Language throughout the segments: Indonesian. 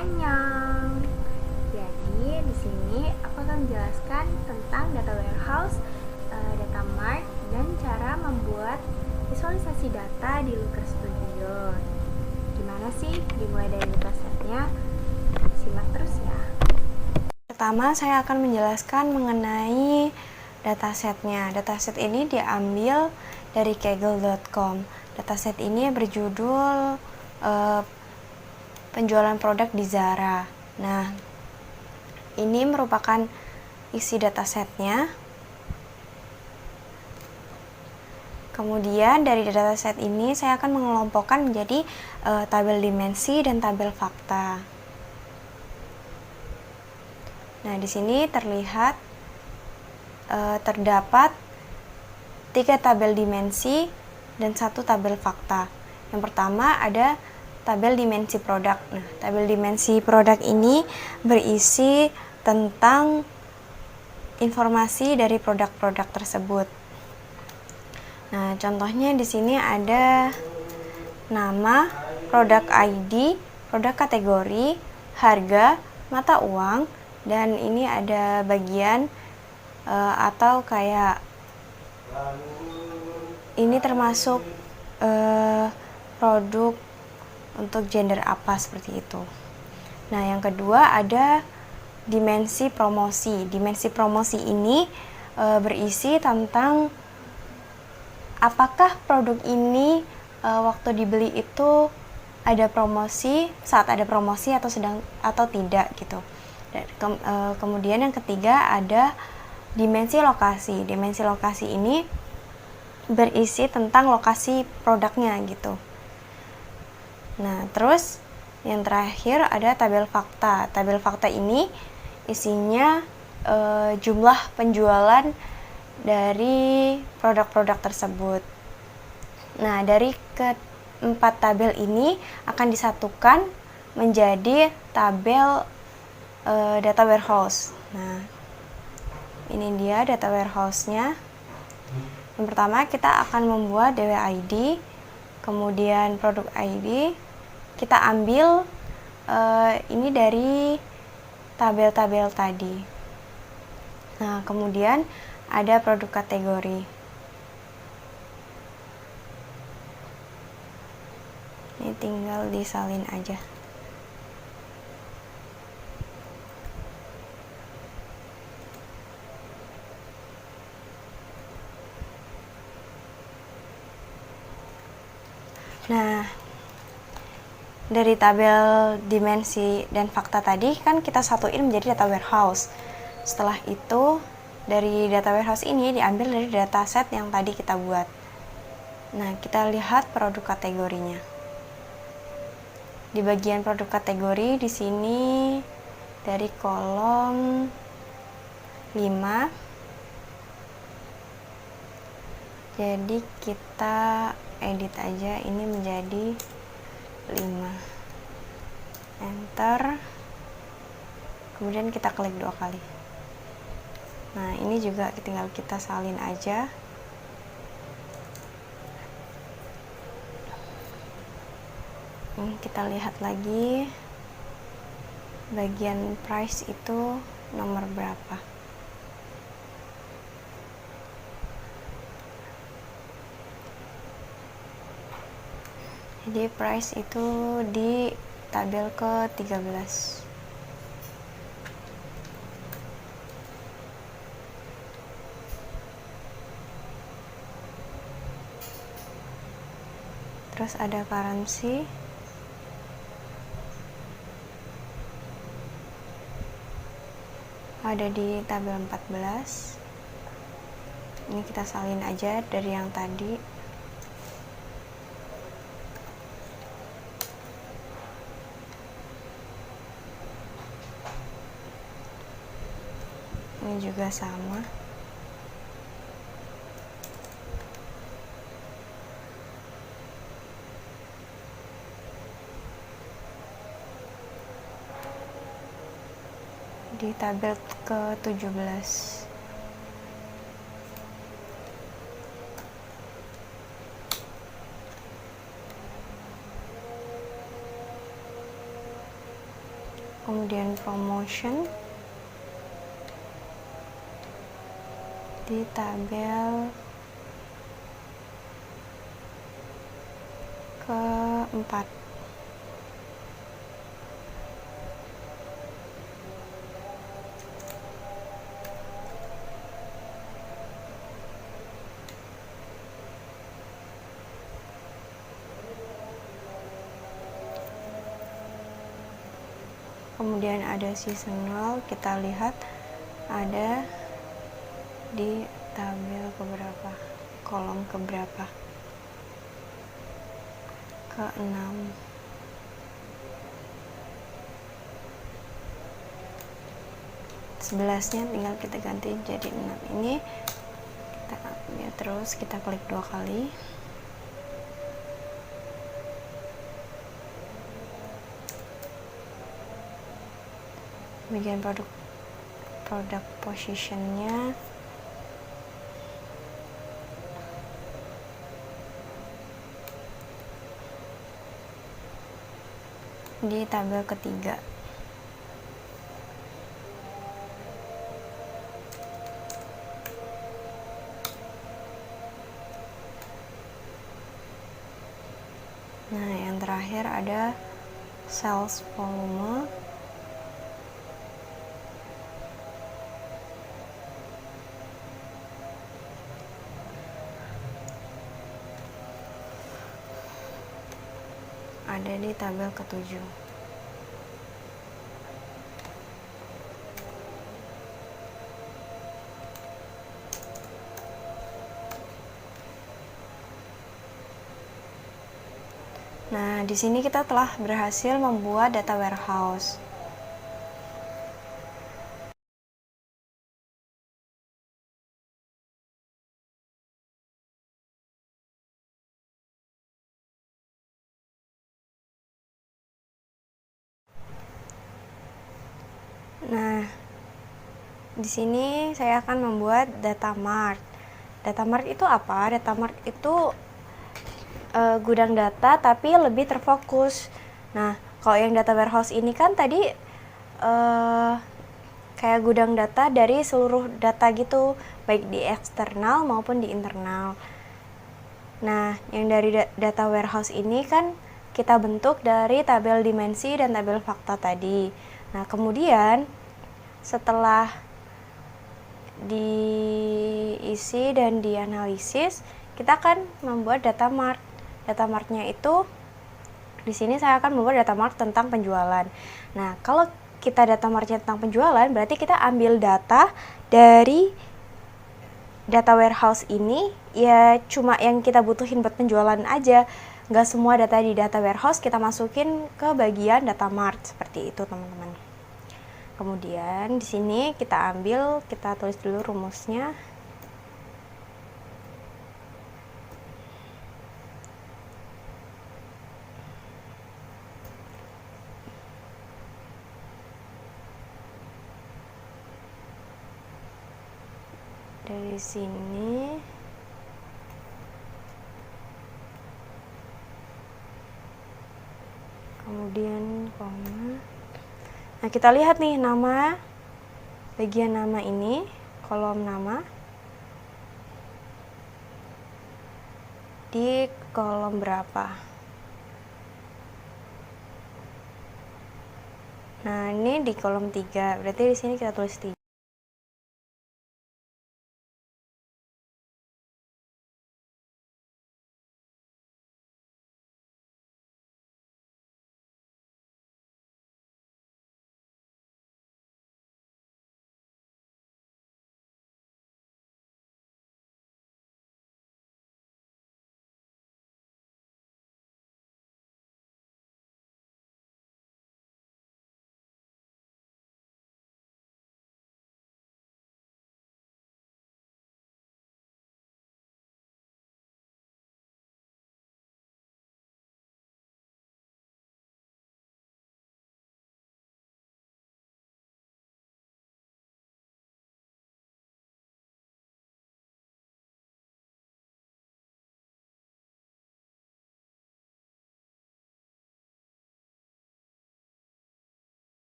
Annyeong. Jadi di sini aku akan menjelaskan tentang data warehouse, data mart, dan cara membuat visualisasi data di Looker Studio. Gimana sih dimulai dari datasetnya? Simak terus ya. Pertama saya akan menjelaskan mengenai datasetnya. Dataset ini diambil dari kaggle.com. Dataset ini berjudul penjualan produk di Zara. Nah, ini merupakan isi datasetnya. Kemudian dari dataset ini saya akan mengelompokkan menjadi tabel dimensi dan tabel fakta. Nah, di sini terlihat terdapat 3 tabel dimensi dan 1 tabel fakta. Yang pertama ada tabel dimensi produk. Nah, tabel dimensi produk ini berisi tentang informasi dari produk-produk tersebut. Nah, contohnya di sini ada nama, produk ID, produk kategori, harga, mata uang, dan ini ada bagian atau kayak ini termasuk produk untuk gender apa seperti itu. Nah, yang kedua ada dimensi promosi. Dimensi promosi ini berisi tentang apakah produk ini waktu dibeli itu ada promosi, saat ada promosi atau tidak gitu. Dan kemudian yang ketiga ada dimensi lokasi. Dimensi lokasi ini berisi tentang lokasi produknya gitu. Nah, terus yang terakhir ada tabel fakta. Tabel fakta ini isinya jumlah penjualan dari produk-produk tersebut. Nah, dari keempat tabel ini akan disatukan menjadi tabel data warehouse. Nah, ini dia data warehouse-nya. Yang pertama kita akan membuat DWID, kemudian produk ID. Kita ambil ini dari tabel-tabel tadi. Nah, kemudian ada produk kategori. Ini tinggal disalin aja. Nah, dari tabel dimensi dan fakta tadi kan kita satuin menjadi data warehouse. Setelah itu dari data warehouse ini diambil dari dataset yang tadi kita buat. Nah, kita lihat produk kategorinya. Di bagian produk kategori di sini dari kolom 5. Jadi kita edit aja ini menjadi 5. Enter. Kemudian kita klik 2 kali. Nah, ini juga tinggal kita salin aja. Ini kita lihat lagi bagian price itu nomor berapa. Jadi price itu di tabel ke-13. Terus ada currency. Ada di tabel 14. Ini kita salin aja dari yang tadi. Ini juga sama. Di tabel ke-17. kemudian promotion di tabel keempat. Kemudian ada seasonal, kita lihat ada di tabel keberapa, kolom keberapa, ke-6. Sebelasnya tinggal kita ganti jadi 6. Ini kita ambil terus, kita klik 2 kali. Bagian produk positionnya di tabel ketiga. Nah, yang terakhir ada sales volume. Ada di tabel ke-7. Nah, di sini kita telah berhasil membuat data warehouse. Nah, di sini saya akan membuat data mart. Data mart itu apa? Data mart itu gudang data tapi lebih terfokus. Nah, kalau yang data warehouse ini kan tadi kayak gudang data dari seluruh data gitu, baik di eksternal maupun di internal. Nah, yang dari data warehouse ini kan kita bentuk dari tabel dimensi dan tabel fakta tadi. Nah, kemudian setelah diisi dan dianalisis, kita akan membuat data mart. Data martnya itu di sini saya akan membuat data mart tentang penjualan. Nah, kalau kita data martnya tentang penjualan, berarti kita ambil data dari data warehouse ini, ya cuma yang kita butuhin buat penjualan aja. Nggak semua data di data warehouse kita masukin ke bagian data mart, seperti itu teman-teman. Kemudian di sini kita ambil, kita tulis dulu rumusnya. Dari sini kemudian koma. Nah, kita lihat nih nama, bagian nama ini, kolom nama di kolom berapa. Nah, ini di kolom 3, berarti di sini kita tulis 3.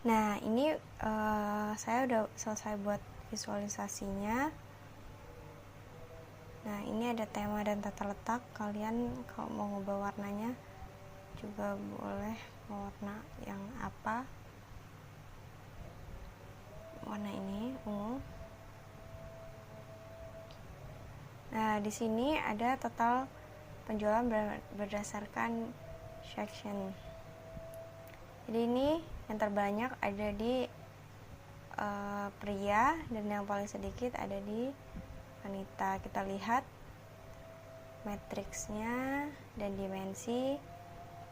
Nah, ini saya udah selesai buat visualisasinya. Nah, ini ada tema dan tata letak. Kalian kalau mau ngubah warnanya juga boleh, mau warna yang apa. Warna ini ungu. Nah, di sini ada total penjualan berdasarkan section. Jadi ini yang terbanyak ada di pria dan yang paling sedikit ada di wanita. Kita lihat matriksnya dan dimensi.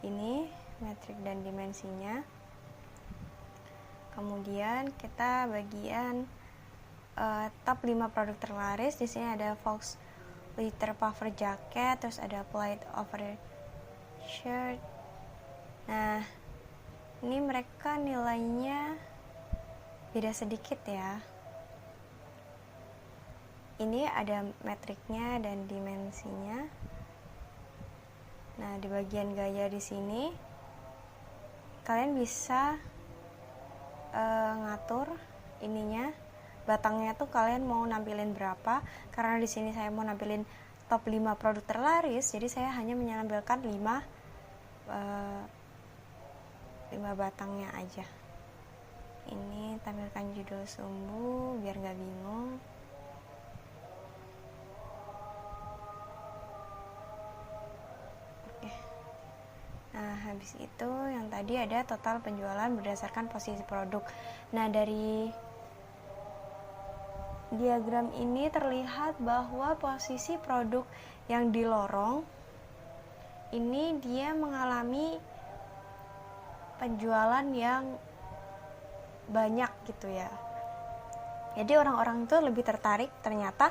Ini metrik dan dimensinya. Kemudian kita bagian top 5 produk terlaris. Di sini ada Fox Leather Puffer Jacket, terus ada Plaid Over Shirt. Nah, ini mereka nilainya beda sedikit ya. Ini ada metriknya dan dimensinya. Nah, di bagian gaya di sini kalian bisa ngatur ininya, batangnya tuh kalian mau nampilin berapa. Karena di sini saya mau nampilin top 5 produk terlaris, jadi saya hanya menampilkan 5 batangnya aja. Ini tampilkan judul sumbu biar gak bingung. Oke. Nah, habis itu yang tadi ada total penjualan berdasarkan posisi produk. Nah, dari diagram ini terlihat bahwa posisi produk yang di lorong ini dia mengalami penjualan yang banyak gitu ya. Jadi orang-orang itu lebih tertarik ternyata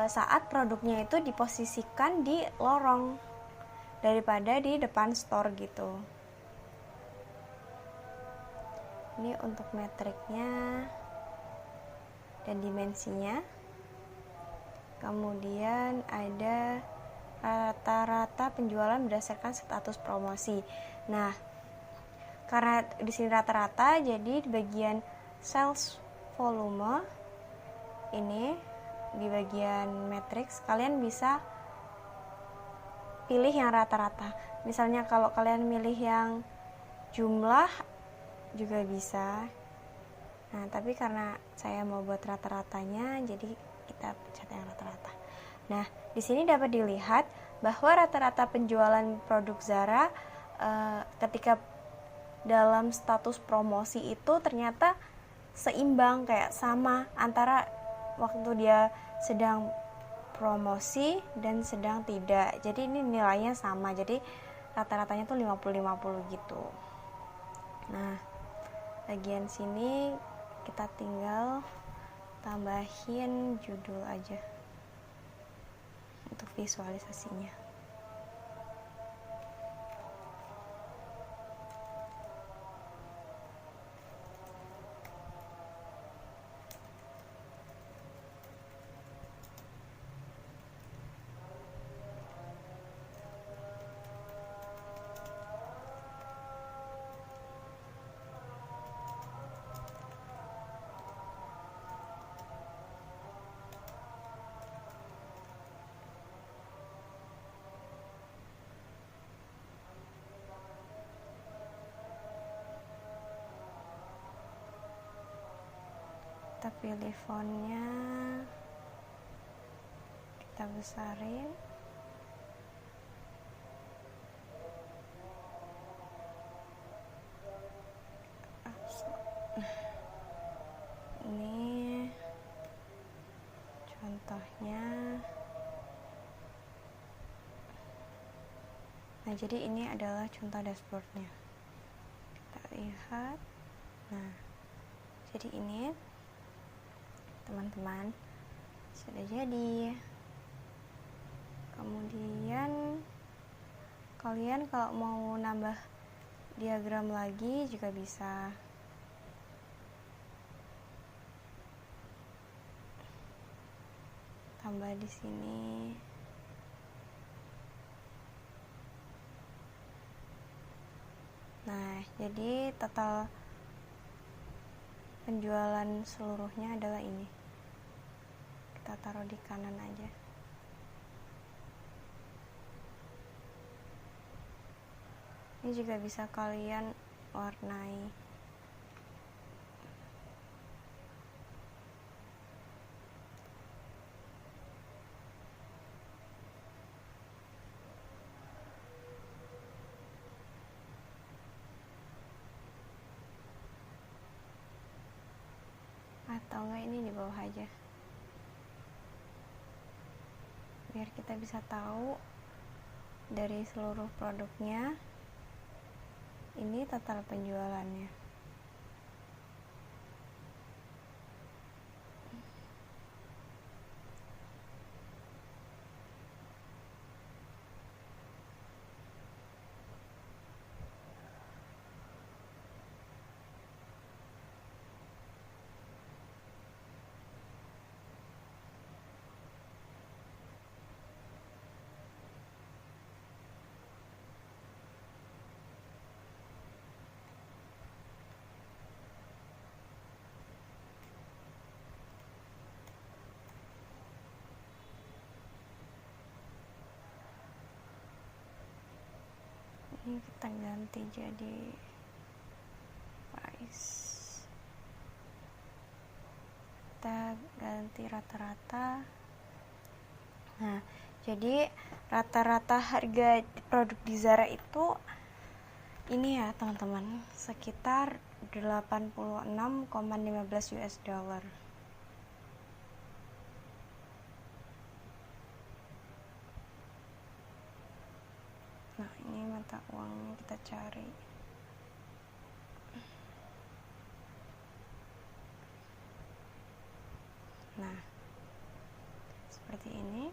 saat produknya itu diposisikan di lorong daripada di depan store gitu. Ini untuk metriknya dan dimensinya. Kemudian ada rata-rata penjualan berdasarkan status promosi. Nah, karena di sini rata-rata, jadi di bagian sales volume ini di bagian matrix kalian bisa pilih yang rata-rata. Misalnya kalau kalian milih yang jumlah juga bisa. Nah, tapi karena saya mau buat rata-ratanya, jadi kita pencet yang rata-rata. Nah, di sini dapat dilihat bahwa rata-rata penjualan produk Zara ketika dalam status promosi itu ternyata seimbang, kayak sama antara waktu dia sedang promosi dan sedang tidak. Jadi ini nilainya sama. Jadi rata-ratanya tuh 50-50 gitu. Nah, bagian sini kita tinggal tambahin judul aja untuk visualisasinya. Kita pilih fontnya, kita besarin. Ini contohnya. Nah, jadi ini adalah contoh dashboardnya. Kita lihat. Nah, jadi ini teman-teman sudah jadi. Kemudian kalian kalau mau nambah diagram lagi juga bisa. Tambah di sini. Nah, jadi total penjualan seluruhnya adalah ini. Kita taruh di kanan aja. Ini juga bisa kalian warnai. Atau enggak ini di bawah aja, biar kita bisa tahu dari seluruh produknya ini total penjualannya. Ini kita ganti jadi price, kita ganti rata-rata. Nah, jadi rata-rata harga produk di Zara itu ini ya teman-teman, sekitar 86,15 US dollar. Nah, ini mata uangnya kita cari. Nah, seperti ini.